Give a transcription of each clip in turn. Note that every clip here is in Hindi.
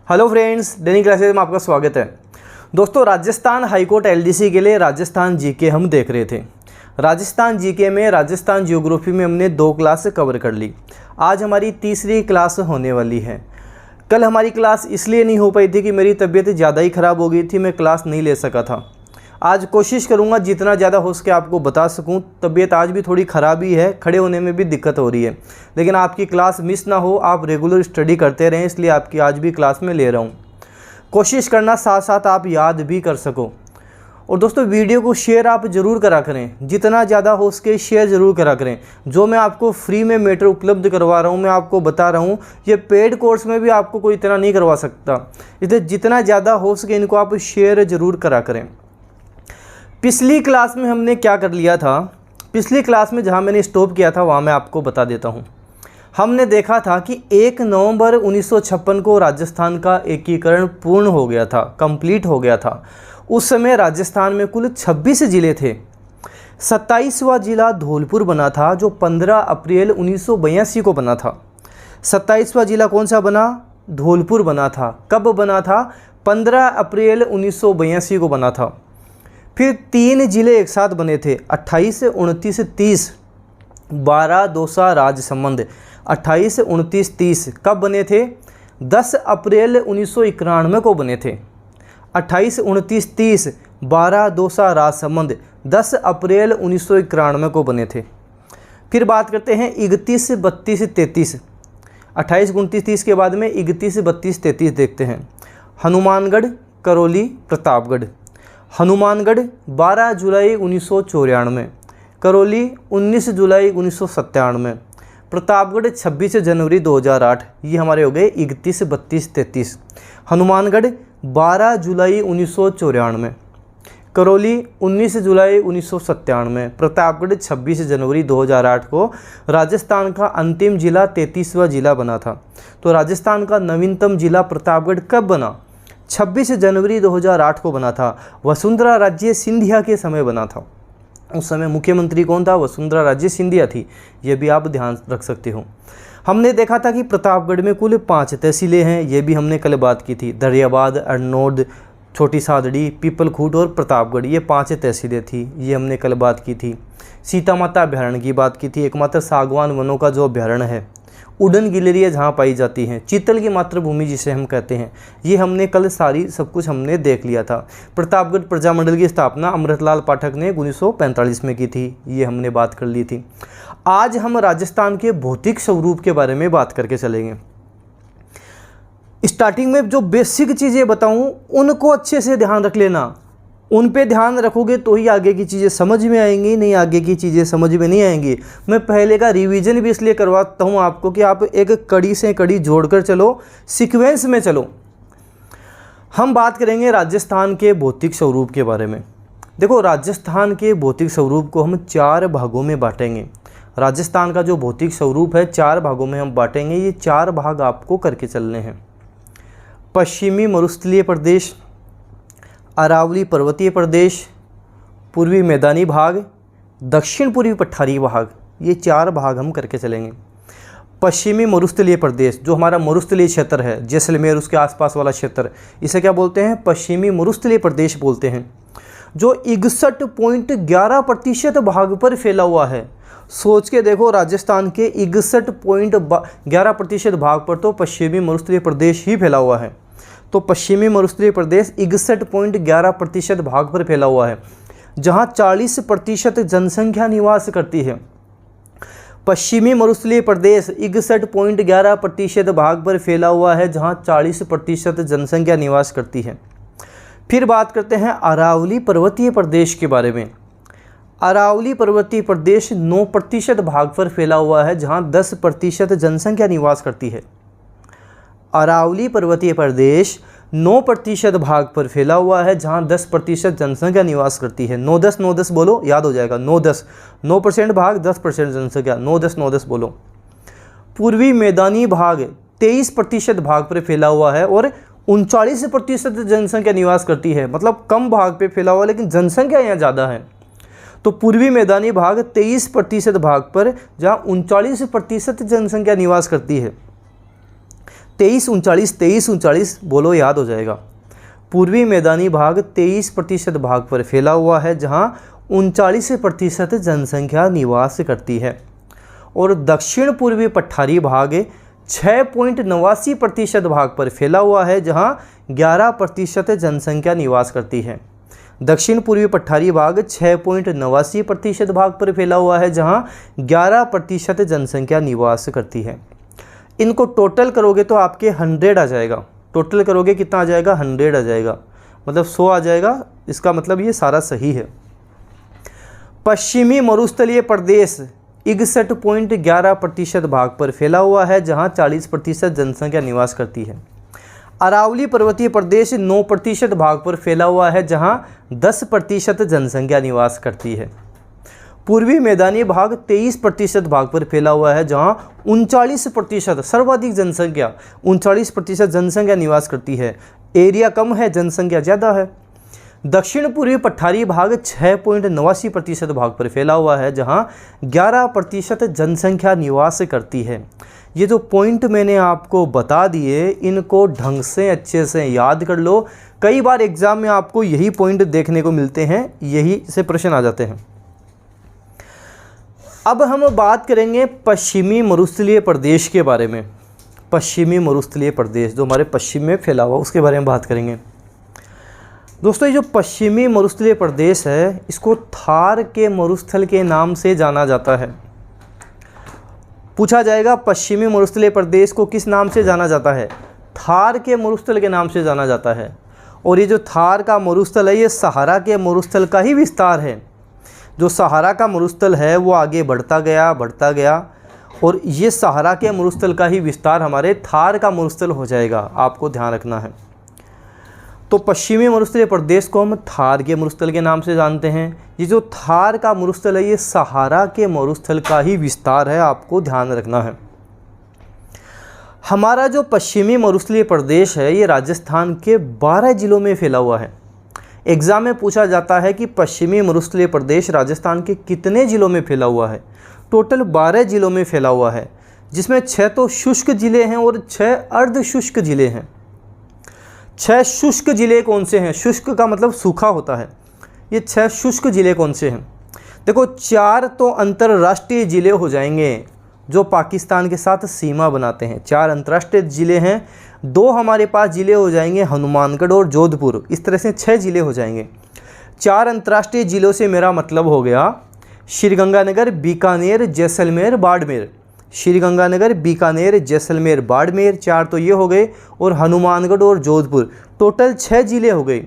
हेलो फ्रेंड्स, दैनिक क्लासेस में आपका स्वागत है। दोस्तों, राजस्थान हाईकोर्ट एलडीसी के लिए राजस्थान जीके हम देख रहे थे। राजस्थान जीके में राजस्थान जियोग्राफी में हमने 2 क्लास कवर कर ली। आज हमारी तीसरी क्लास होने वाली है। कल हमारी क्लास इसलिए नहीं हो पाई थी कि मेरी तबीयत ज़्यादा ही ख़राब हो गई थी, मैं क्लास नहीं ले सका था। आज कोशिश करूंगा जितना ज़्यादा हो सके आपको बता सकूं। तबीयत आज भी थोड़ी ख़राब ही है, खड़े होने में भी दिक्कत हो रही है, लेकिन आपकी क्लास मिस ना हो, आप रेगुलर स्टडी करते रहें, इसलिए आपकी आज भी क्लास में ले रहा हूं। कोशिश करना साथ साथ आप याद भी कर सको। और दोस्तों, वीडियो को शेयर आप ज़रूर करा करें, जितना ज़्यादा हो सके शेयर ज़रूर करा करें। जो मैं आपको फ्री में मैटर उपलब्ध करवा रहा हूँ, मैं आपको बता रहा हूँ, ये पेड कोर्स में भी आपको कोई इतना नहीं करवा सकता। इसलिए जितना ज़्यादा हो सके इनको आप शेयर ज़रूर करा करें। पिछली क्लास में हमने क्या कर लिया था, पिछली क्लास में जहां मैंने स्टॉप किया था वहां मैं आपको बता देता हूं। हमने देखा था कि 1 नवंबर 1956 को राजस्थान का एकीकरण पूर्ण हो गया था, कंप्लीट हो गया था। उस समय राजस्थान में कुल 26 ज़िले थे। 27वां ज़िला धौलपुर बना था, जो 15 अप्रैल 1982 को बना था। 27वां ज़िला कौन सा बना? धौलपुर बना था। कब बना था? 15 अप्रैल 1982 को बना था। फिर 3 ज़िले एक साथ बने थे, 28, 29, 30, 12 दौसा राजसमंद। 28, 29, 30 कब बने थे? 10 अप्रैल 1991 को बने थे। 28, 29, 30, 12 दौसा राजसमंद 10 अप्रैल 1991 को बने थे। फिर बात करते हैं 31, 32, 33। 28, 29, 30 के बाद में 31, 32, 33 देखते हैं। हनुमानगढ़, करौली, प्रतापगढ़। हनुमानगढ़ 12 जुलाई 1994, करौली 19 जुलाई 1997, प्रतापगढ़ 26 जनवरी 2008। ये हमारे हो गए 31, 32, 33। हनुमानगढ़ 12 जुलाई 1994, करौली 19 जुलाई 1997, प्रतापगढ़ 26 जनवरी 2008 को राजस्थान का अंतिम जिला 33वां जिला बना था। तो राजस्थान का नवीनतम जिला प्रतापगढ़ कब बना? 26 जनवरी 2008 को बना था। वसुंधरा राजे सिंधिया के समय बना था। उस समय मुख्यमंत्री कौन था? वसुंधरा राजे सिंधिया थी। ये भी आप ध्यान रख सकते हो। हमने देखा था कि प्रतापगढ़ में कुल 5 तहसीलें हैं, ये भी हमने कल बात की थी। दरियाबाद, अरनोद, छोटी सादड़ी, पीपलखूट और प्रतापगढ़, ये 5 तहसीलें थी, ये हमने कल बात की थी। सीता माता अभ्यारण्य की बात की थी, एकमात्र सागवान वनों का जो अभ्यारण्य है। उड़न गिलहरियाँ जहाँ पाई जाती हैं, चीतल की मातृभूमि जिसे हम कहते हैं, ये हमने कल सब कुछ हमने देख लिया था। प्रतापगढ़ प्रजामंडल की स्थापना अमृतलाल पाठक ने 1945 में की थी, ये हमने बात कर ली थी। आज हम राजस्थान के भौतिक स्वरूप के बारे में बात करके चलेंगे। स्टार्टिंग में जो बेसिक चीज़ें बताऊं उनको अच्छे से ध्यान रख लेना। उन पे ध्यान रखोगे तो ही आगे की चीज़ें समझ में आएंगी, नहीं आगे की चीज़ें समझ में नहीं आएंगी। मैं पहले का रिवीजन भी इसलिए करवाता हूँ आपको कि आप एक कड़ी से कड़ी जोड़कर चलो, सीक्वेंस में चलो। हम बात करेंगे राजस्थान के भौतिक स्वरूप के बारे में। देखो, राजस्थान के भौतिक स्वरूप को हम 4 भागों में बांटेंगे। राजस्थान का जो भौतिक स्वरूप है 4 भागों में हम बांटेंगे। ये 4 भाग आपको करके चलने हैं। पश्चिमी मरुस्थलीय प्रदेश, अरावली पर्वतीय प्रदेश, पूर्वी मैदानी भाग, दक्षिण पूर्वी पठारी भाग, ये 4 भाग हम करके चलेंगे। पश्चिमी मरुस्थलीय प्रदेश, जो हमारा मरुस्थलीय क्षेत्र है, जैसलमेर उसके आसपास वाला क्षेत्र, इसे क्या बोलते हैं? पश्चिमी मरुस्थलीय प्रदेश बोलते हैं, जो 61.11% भाग पर फैला हुआ है। सोच के देखो, राजस्थान के 61.11% भाग पर तो पश्चिमी मरुस्थलीय प्रदेश ही फैला हुआ है। तो पश्चिमी मरुस्थलीय प्रदेश 61.11% भाग पर फैला हुआ है, जहां 40% जनसंख्या निवास करती है। पश्चिमी मरुस्थलीय प्रदेश 61.11% भाग पर फैला हुआ है, जहां 40% जनसंख्या निवास करती है। फिर बात करते हैं अरावली पर्वतीय प्रदेश के बारे में। अरावली पर्वतीय प्रदेश 9% भाग पर फैला हुआ है, जहां 10% जनसंख्या निवास करती है। अरावली पर्वतीय प्रदेश 9% भाग पर फैला हुआ है, जहां 10% जनसंख्या निवास करती है। 9-10 9-10 बोलो, याद हो जाएगा। 9-10 9% भाग, 10% जनसंख्या, 9-10 9-10 बोलो। पूर्वी मैदानी भाग 23% भाग पर फैला हुआ है और 39% जनसंख्या निवास करती है। मतलब कम भाग पे फैला हुआ है, लेकिन जनसंख्या यहाँ ज़्यादा है। तो पूर्वी मैदानी भाग 23% भाग पर, जहाँ 39% जनसंख्या निवास करती है। 23 बोलो, याद हो जाएगा। पूर्वी मैदानी भाग 23% भाग पर फैला हुआ है, जहाँ 39% जनसंख्या निवास करती है। और दक्षिण पूर्वी पठारी भाग 6.89% भाग पर फैला हुआ है, जहाँ 11% जनसंख्या निवास करती है। दक्षिण पूर्वी पठारी भाग 6.89% भाग पर फैला हुआ है, जहाँ 11% जनसंख्या निवास करती है। इनको टोटल करोगे तो आपके 100 आ जाएगा। टोटल करोगे कितना आ जाएगा? 100 आ जाएगा, मतलब 100 आ जाएगा। इसका मतलब ये सारा सही है। पश्चिमी मरुस्थलीय प्रदेश 61.11% भाग पर फैला हुआ है, जहाँ 40% जनसंख्या निवास करती है। अरावली पर्वतीय प्रदेश 9% भाग पर फैला हुआ है, जहाँ 10% जनसंख्या निवास करती है। पूर्वी मैदानी भाग 23% भाग पर फैला हुआ है, जहाँ 39% सर्वाधिक जनसंख्या 39% जनसंख्या निवास करती है। एरिया कम है, जनसंख्या ज़्यादा है। दक्षिण पूर्वी पठारी भाग 6.89% भाग पर फैला हुआ है, जहाँ 11% जनसंख्या निवास करती है। ये जो पॉइंट मैंने आपको बता दिए, इनको ढंग से अच्छे से याद कर लो। कई बार एग्जाम में आपको यही पॉइंट देखने को मिलते हैं, यही से प्रश्न आ जाते हैं। अब हम बात करेंगे पश्चिमी मरुस्थलीय प्रदेश के बारे में। पश्चिमी मरुस्थलीय प्रदेश जो हमारे पश्चिम में फैला हुआ, उसके बारे में बात करेंगे। दोस्तों, ये जो पश्चिमी मरुस्थलीय प्रदेश है, इसको थार के मरुस्थल के नाम से जाना जाता है। पूछा जाएगा पश्चिमी मरुस्थलीय प्रदेश को किस नाम से जाना जाता है? थार के मरुस्थल के नाम से जाना जाता है। और ये जो थार का मरुस्थल है, ये सहारा के मरुस्थल का ही विस्तार है। जो सहारा का मरुस्थल है वो आगे बढ़ता गया और ये सहारा के मरुस्थल का ही विस्तार हमारे थार का मरुस्थल हो जाएगा। आपको ध्यान रखना है। तो पश्चिमी मरुस्थलीय प्रदेश को हम थार के मरुस्थल के नाम से जानते हैं। ये जो थार का मरुस्थल है, ये सहारा के मरुस्थल का ही विस्तार है। आपको ध्यान रखना है। हमारा जो पश्चिमी मरुस्थलीय प्रदेश है, ये राजस्थान के 12 जिलों में फैला हुआ है। एग्जाम में पूछा जाता है कि पश्चिमी मरुस्थलीय प्रदेश राजस्थान के कितने जिलों में फैला हुआ है? टोटल 12 जिलों में फैला हुआ है, जिसमें 6 तो शुष्क जिले हैं और 6 अर्ध शुष्क जिले हैं। 6 शुष्क जिले कौन से हैं? शुष्क का मतलब सूखा होता है। ये 6 शुष्क जिले कौन से हैं? देखो, 4 तो अंतर्राष्ट्रीय जिले हो जाएंगे जो पाकिस्तान के साथ सीमा बनाते हैं। 4 अंतर्राष्ट्रीय जिले हैं। 2 हमारे पास जिले हो जाएंगे हनुमानगढ़ और जोधपुर। इस तरह से 6 जिले हो जाएंगे। 4 अंतर्राष्ट्रीय जिलों से मेरा मतलब हो गया श्रीगंगानगर, बीकानेर, जैसलमेर, बाड़मेर। श्रीगंगानगर, बीकानेर, जैसलमेर, बाड़मेर, 4 तो ये हो गए, और हनुमानगढ़ और जोधपुर। टोटल 6 जिले हो गए।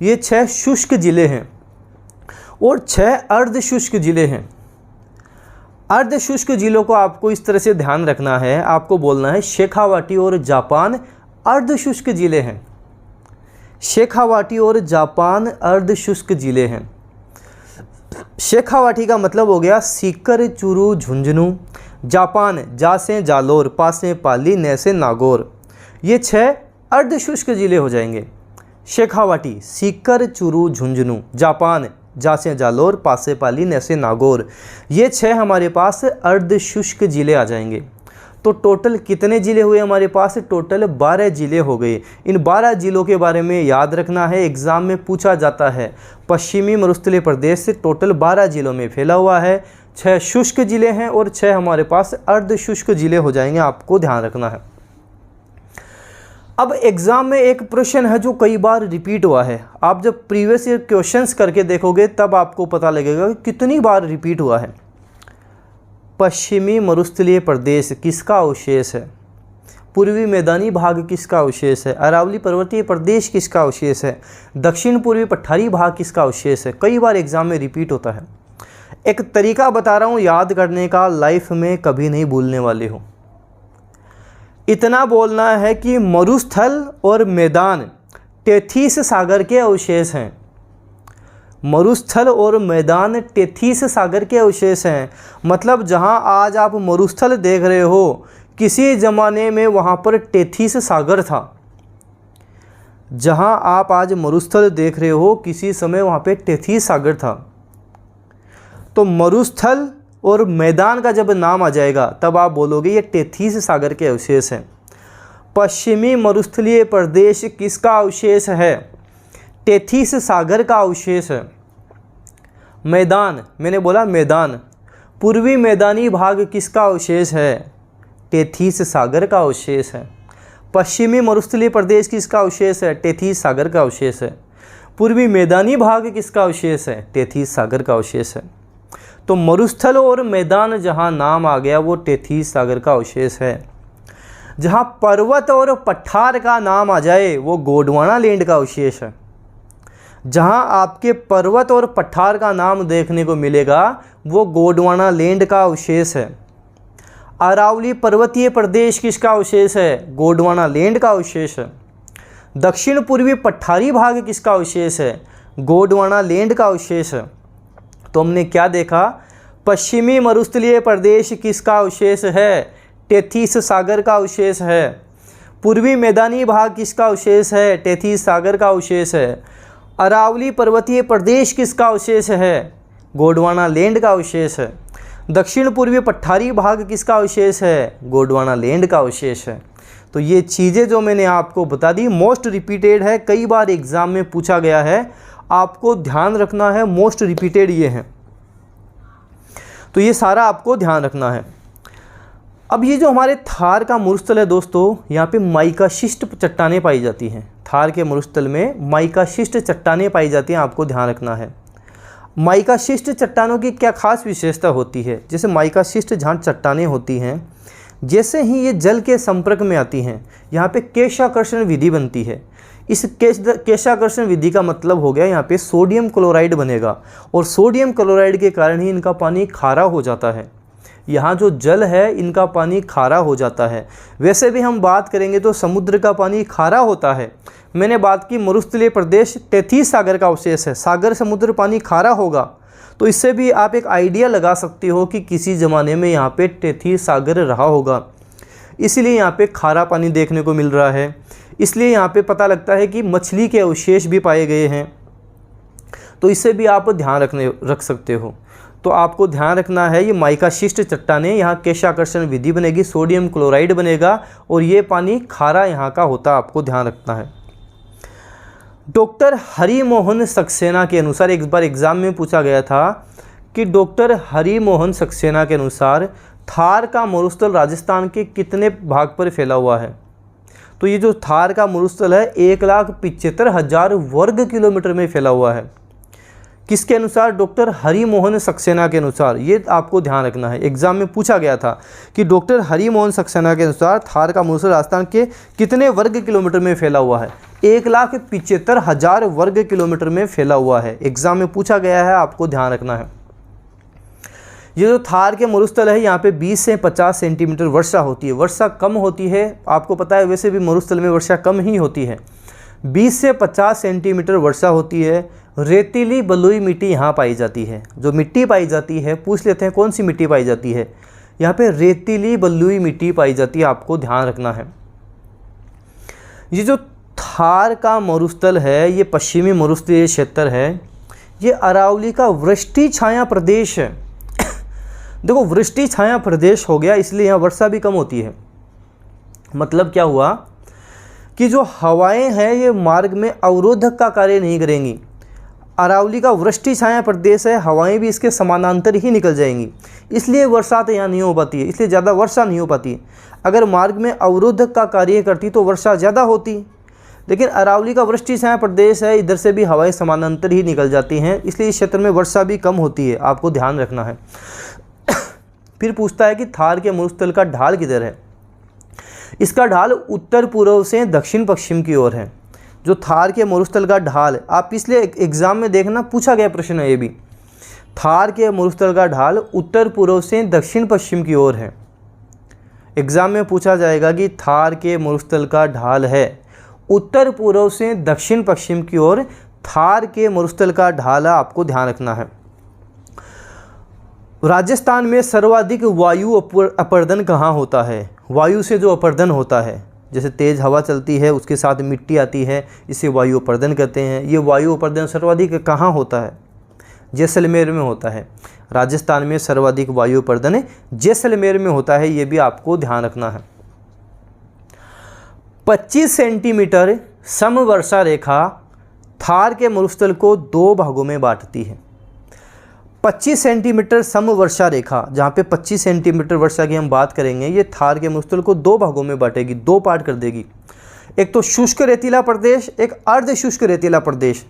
ये 6 शुष्क जिले हैं और 6 अर्ध शुष्क जिले हैं। अर्ध शुष्क जिलों को आपको इस तरह से ध्यान रखना है। आपको बोलना है शेखावाटी और जापान अर्ध शुष्क जिले हैं। शेखावाटी और जापान अर्ध शुष्क जिले हैं। शेखावाटी का मतलब हो गया सीकर, चूरू, झुंझुनू। जापान, जा से जालोर, पा से पाली, ने से नागौर। ये 6 अर्ध शुष्क जिले हो जाएंगे। शेखावाटी, सीकर, चूरू, झुंझुनू। जापान, जा से जालोर, पा से पाली, ने से नागौर। ये 6 हमारे पास अर्ध शुष्क जिले आ जाएंगे। तो टोटल कितने जिले हुए हमारे पास? टोटल 12 जिले हो गए। इन 12 जिलों के बारे में याद रखना है, एग्जाम में पूछा जाता है। पश्चिमी मरुस्थलीय प्रदेश से टोटल 12 जिलों में फैला हुआ है। 6 शुष्क जिले हैं और 6 हमारे पास अर्ध शुष्क जिले हो जाएंगे। आपको ध्यान रखना है। अब एग्जाम में एक प्रश्न है जो कई बार रिपीट हुआ है। आप जब प्रीवियस ईयर क्वेश्चंस करके देखोगे तब आपको पता लगेगा कि कितनी बार रिपीट हुआ है। पश्चिमी मरुस्थलीय प्रदेश किसका अवशेष है? पूर्वी मैदानी भाग किसका अवशेष है? अरावली पर्वतीय प्रदेश किसका अवशेष है? दक्षिण पूर्वी पठारी भाग किसका अवशेष है? कई बार एग्जाम में रिपीट होता है। एक तरीका बता रहा हूँ याद करने का, लाइफ में कभी नहीं भूलने वाले हो। इतना बोलना है कि मरुस्थल और मैदान टेथीस सागर के अवशेष हैं। मरुस्थल और मैदान टेथीस सागर के अवशेष हैं। मतलब जहां आज आप मरुस्थल देख रहे हो, किसी ज़माने में वहां पर टेथीस सागर था। जहां आप आज मरुस्थल देख रहे हो, किसी समय वहां पे टेथीस सागर था। तो मरुस्थल और मैदान का जब नाम आ जाएगा तब आप बोलोगे ये टेथीस सागर के अवशेष हैं। पश्चिमी मरुस्थलीय प्रदेश किसका अवशेष है? टेथिस सागर का अवशेष है। मैदान, मैंने बोला मैदान, पूर्वी मैदानी भाग किसका अवशेष है? टेथिस सागर का अवशेष है। पश्चिमी मरुस्थलीय प्रदेश किसका अवशेष है? टेथिस सागर का अवशेष है। पूर्वी मैदानी भाग किसका अवशेष है? टेथिस सागर का अवशेष है। तो मरुस्थल और मैदान जहाँ नाम आ गया वो टेथिस सागर का अवशेष है। जहाँ पर्वत और पठार का नाम आ जाए वो गोंडवाना लैंड का अवशेष है। जहाँ आपके पर्वत और पठार का नाम देखने को मिलेगा वो गोंडवाना लैंड का अवशेष है। अरावली पर्वतीय प्रदेश किसका अवशेष है? गोंडवाना लैंड का अवशेष है। दक्षिण पूर्वी पठारी भाग किसका अवशेष है? गोंडवाना लैंड का अवशेष है। तो हमने क्या देखा? पश्चिमी मरुस्थलीय प्रदेश किसका अवशेष है? टेथिस सागर का अवशेष है। पूर्वी मैदानी भाग किसका अवशेष है? टेथिस सागर का अवशेष है। अरावली पर्वतीय प्रदेश किसका अवशेष है? गोंडवाना लैंड का अवशेष है। दक्षिण पूर्वी पठारी भाग किसका अवशेष है? गोंडवाना लैंड का अवशेष है। तो ये चीज़ें जो मैंने आपको बता दी मोस्ट रिपीटेड है, कई बार एग्जाम में पूछा गया है, आपको ध्यान रखना है, मोस्ट रिपीटेड ये हैं। तो ये सारा आपको ध्यान रखना है। अब ये जो हमारे थार का मरुस्थल है दोस्तों, यहाँ पे माइकाशिष्ट चट्टानें पाई जाती हैं। थार के मरुस्थल में माइकाशिष्ट चट्टानें पाई जाती हैं, आपको ध्यान रखना है। माइकाशिष्ट चट्टानों की क्या खास विशेषता होती है? जैसे माइकाशिष्ट जहाँ चट्टानें होती हैं, जैसे ही ये जल के संपर्क में आती हैं, यहाँ पे केशाकर्षण विधि बनती है। इस केशाकर्षण विधि का मतलब हो गया यहाँ पे सोडियम क्लोराइड बनेगा, और सोडियम क्लोराइड के कारण ही इनका पानी खारा हो जाता है। यहाँ जो जल है इनका पानी खारा हो जाता है। वैसे भी हम बात करेंगे तो समुद्र का पानी खारा होता है। मैंने बात की मरुस्थलीय प्रदेश टेथिस सागर का अवशेष है, सागर समुद्र पानी खारा होगा। तो इससे भी आप एक आइडिया लगा सकते हो कि किसी ज़माने में यहाँ पे टेथिस सागर रहा होगा, इसलिए यहाँ पे खारा पानी देखने को मिल रहा है। इसलिए यहाँ पे पता लगता है कि मछली के अवशेष भी पाए गए हैं। तो इससे भी आप ध्यान रख सकते हो। तो आपको ध्यान रखना है, ये माइकाशिष्ट चट्टानें, यहाँ केशाकर्षण विधि बनेगी, सोडियम क्लोराइड बनेगा, और ये पानी खारा यहाँ का होता, आपको ध्यान रखना है। डॉक्टर हरिमोहन सक्सेना के अनुसार, एक बार एग्जाम में पूछा गया था कि डॉक्टर हरिमोहन सक्सेना के अनुसार थार का मरुस्थल राजस्थान के कितने भाग पर फैला हुआ है? तो ये जो थार का मरुस्थल है 1,75,000 वर्ग किलोमीटर में फैला हुआ है। किसके अनुसार? डॉक्टर हरिमोहन सक्सेना के अनुसार। ये आपको ध्यान रखना है, एग्जाम में पूछा गया था कि डॉक्टर हरिमोहन सक्सेना के अनुसार थार का मरुस्थल राजस्थान के कितने वर्ग किलोमीटर में फैला हुआ है? 1,75,000 वर्ग किलोमीटर में फैला हुआ है। एग्जाम में पूछा गया है, आपको ध्यान रखना है। ये जो थार के मरुस्थल है यहाँ पे 20 से 50 सेंटीमीटर वर्षा होती है। वर्षा कम होती है, आपको पता है, वैसे भी मरुस्थल में वर्षा कम ही होती है। 20 से 50 सेंटीमीटर वर्षा होती है। रेतीली बलुई मिट्टी यहाँ पाई जाती है। जो मिट्टी पाई जाती है, पूछ लेते हैं कौन सी मिट्टी पाई जाती है? यहाँ पे रेतीली बलुई मिट्टी पाई जाती है, आपको ध्यान रखना है। ये जो थार का मरुस्थल है, ये पश्चिमी मरुस्थलीय क्षेत्र है, ये अरावली का वृष्टि छाया प्रदेश है। देखो, वृष्टि छाया प्रदेश हो गया, इसलिए यहाँ वर्षा भी कम होती है। मतलब क्या हुआ कि जो हवाएं हैं ये मार्ग में अवरोधक का कार्य नहीं करेंगी। अरावली का वृष्टि छाया प्रदेश है, हवाएं भी इसके समानांतर ही निकल जाएंगी, इसलिए बरसात यहाँ नहीं हो पाती है, इसलिए ज़्यादा वर्षा नहीं हो पाती। अगर मार्ग में अवरोधक का कार्य करती तो वर्षा ज़्यादा होती, लेकिन अरावली का वृष्टि छाया प्रदेश है, इधर से भी हवाएं समानांतर ही निकल जाती हैं, इसलिए इस क्षेत्र में वर्षा भी कम होती है, आपको ध्यान रखना है। फिर पूछता है कि थार के मरुस्थल का ढाल किधर है? इसका ढाल उत्तर पूर्व से दक्षिण पश्चिम की ओर है। जो थार के मरुस्थल का ढाल, आप पिछले एग्जाम में देखना, पूछा गया प्रश्न है ये भी। थार के मरुस्थल का ढाल उत्तर पूर्व से दक्षिण पश्चिम की ओर है। एग्जाम में पूछा जाएगा कि थार के मरुस्थल का ढाल है उत्तर पूर्व से दक्षिण पश्चिम की ओर, थार के मरुस्थल का ढाल आपको ध्यान रखना है। राजस्थान में सर्वाधिक वायु अपर्दन कहाँ होता है? वायु से जो अपर्दन होता है, जैसे तेज़ हवा चलती है उसके साथ मिट्टी आती है, इसे वायु अपर्दन कहते हैं। ये वायु अपर्दन सर्वाधिक कहाँ होता है? जैसलमेर में होता है। राजस्थान में सर्वाधिक वायु अपर्दन जैसलमेर में होता है, ये भी आपको ध्यान रखना है। 25 सेंटीमीटर समवर्षा रेखा थार के मरुस्थल को 2 भागों में बांटती है। 25 सेंटीमीटर समवर्षा रेखा, जहाँ पे 25 सेंटीमीटर वर्षा की हम बात करेंगे, ये थार के मरुस्थल को 2 भागों में बांटेगी, 2 पार्ट कर देगी। एक तो शुष्क रेतीला प्रदेश, एक अर्ध शुष्क रेतीला प्रदेश।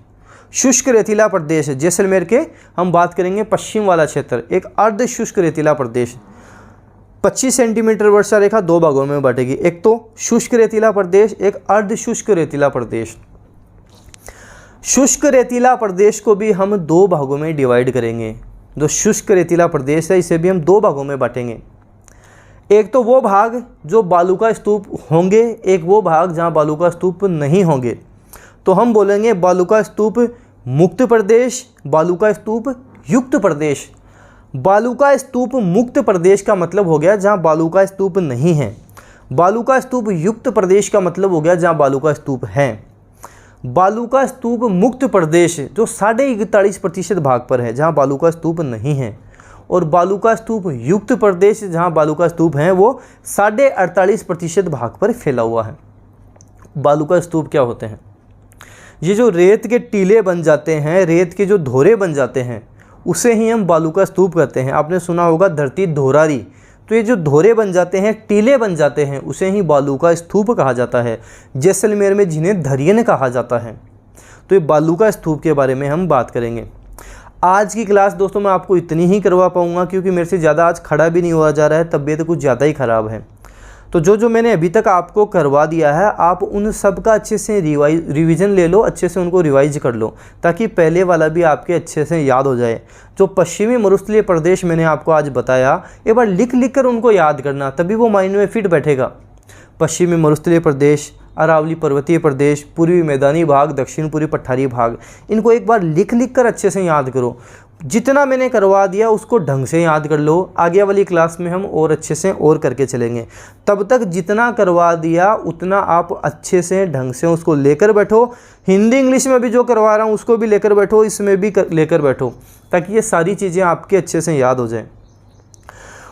शुष्क रेतीला प्रदेश जैसलमेर के हम बात करेंगे पश्चिम वाला क्षेत्र, एक अर्ध शुष्क रेतीला प्रदेश। 25 सेंटीमीटर वर्षा रेखा 2 भागों में बांटेगी, एक तो शुष्क रेतीला प्रदेश, एक अर्ध शुष्क रेतीला प्रदेश। शुष्क रेतीला प्रदेश को भी हम 2 भागों में डिवाइड करेंगे। जो शुष्क रेतीला प्रदेश है इसे भी हम 2 भागों में बांटेंगे। एक तो वो भाग जो बालू का स्तूप होंगे, एक वो भाग जहाँ बालू का स्तूप नहीं होंगे। तो हम बोलेंगे बालू का स्तूप मुक्त प्रदेश, बालू का स्तूप युक्त प्रदेश। बालू का स्तूप मुक्त प्रदेश का मतलब हो गया जहाँ बालू का स्तूप नहीं है। बालू का स्तूप युक्त प्रदेश का मतलब हो गया जहाँ बालू का स्तूप है। बालू का स्तूप मुक्त प्रदेश जो 41.5% भाग पर है, जहाँ बालू का स्तूप नहीं है, और बालू का स्तूप युक्त प्रदेश जहाँ बालू का स्तूप है वो 48.5% भाग पर फैला हुआ है। बालू का स्तूप क्या होते हैं? ये जो रेत के टीले बन जाते हैं, रेत के जो धोरे बन जाते हैं, उसे ही हम बालू का स्तूप कहते हैं। आपने सुना होगा धरती धोरारी, तो ये जो धोरे बन जाते हैं, टीले बन जाते हैं, उसे ही बालू का स्तूप कहा जाता है। जैसलमेर में जिन्हें धरियन कहा जाता है। तो ये बालू का स्तूप के बारे में हम बात करेंगे। आज की क्लास दोस्तों मैं आपको इतनी ही करवा पाऊँगा क्योंकि मेरे से ज़्यादा आज खड़ा भी नहीं हुआ जा रहा है, तबीयत कुछ ज़्यादा ही ख़राब है। तो जो मैंने अभी तक आपको करवा दिया है, आप उन सब का अच्छे से रिवीजन ले लो, अच्छे से उनको रिवाइज कर लो, ताकि पहले वाला भी आपके अच्छे से याद हो जाए। जो पश्चिमी मरुस्थलीय प्रदेश मैंने आपको आज बताया, एक बार लिख कर उनको याद करना, तभी वो माइंड में फिट बैठेगा। पश्चिमी मरुस्थलीय प्रदेश, अरावली पर्वतीय प्रदेश, पूर्वी मैदानी भाग, दक्षिण पूर्वी पठारी भाग, इनको एक बार लिख कर अच्छे से याद करो। जितना मैंने करवा दिया उसको ढंग से याद कर लो। आगे वाली क्लास में हम और अच्छे से और करके चलेंगे। तब तक जितना करवा दिया उतना आप अच्छे से ढंग से उसको लेकर बैठो। हिंदी इंग्लिश में भी जो करवा रहा हूँ उसको भी लेकर बैठो, इसमें भी लेकर बैठो, ताकि ये सारी चीज़ें आपके अच्छे से याद हो जाए।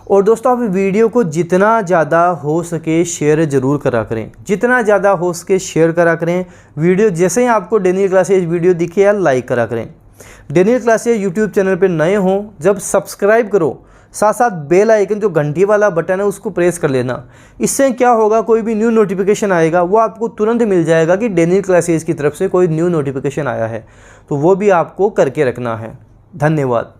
और दोस्तों आप वीडियो को जितना ज़्यादा हो सके शेयर ज़रूर करा करें, जितना ज़्यादा हो सके शेयर करा करें। वीडियो जैसे ही आपको डेनियल क्लासेज वीडियो दिखे या लाइक करा करें। डेनियल क्लासेज यूट्यूब चैनल पे नए हों जब सब्सक्राइब करो, साथ साथ बेल आइकन जो घंटी वाला बटन है उसको प्रेस कर लेना। इससे क्या होगा, कोई भी न्यू नोटिफिकेशन आएगा वो आपको तुरंत मिल जाएगा कि डेनियल क्लासेज की तरफ से कोई न्यू नोटिफिकेशन आया है, तो वो भी आपको करके रखना है। धन्यवाद।